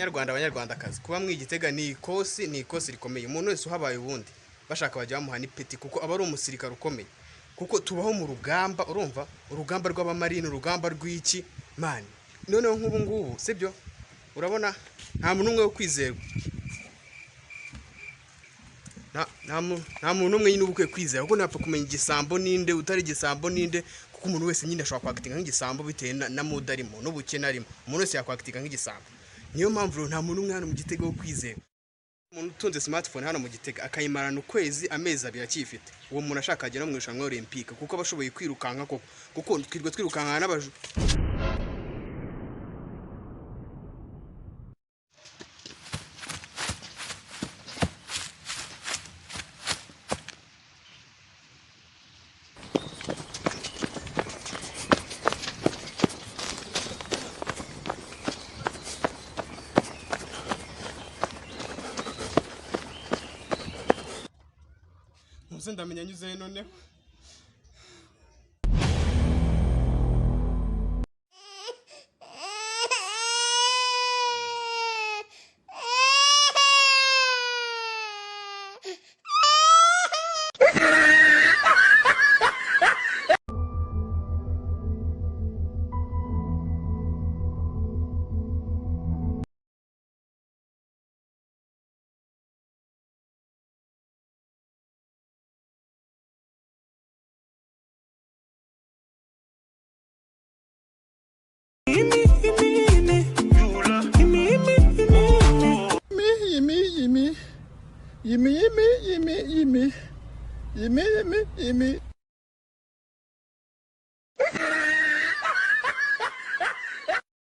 Abanyarwandakazi kuba mwigitega ni ikosi rikomeye. Umuntu wese uhabaye ubundi bashaka bajya bamuha n'ipeti kuko aba ari umusirikare ukomeye. Kuko tubaho mu rugamba, urumva urugamba rw'abamarine, urugamba rw'iki man. Noneho nk'ubu ngubu sibyo urabona nta muntu umwe wo kwizerwa, nta muntu umwe nyine ubukwe kwizera kuko napfa kumenya igisambo ninde utari igisambo ninde, kuko umuntu wese nyine ashobora kwaktinga nk'igisambo bitewe na mood arimo n'ubukene arimo. Umuntu wese yakwaktinga nk'igisambo. Niyo mpamvu nta muntu umwe hano mu Gitega wo kwizera. Umuntu utunze smartphone hano mu Gitega akayimarana ukwezi amezi abiri akifite, uwo muntu ashaka agera mu irushanwa Olympique kuko abashoboye kwirukanka kuko twirukanka n'abaju. Ndamenya nyuze noneho Yummy.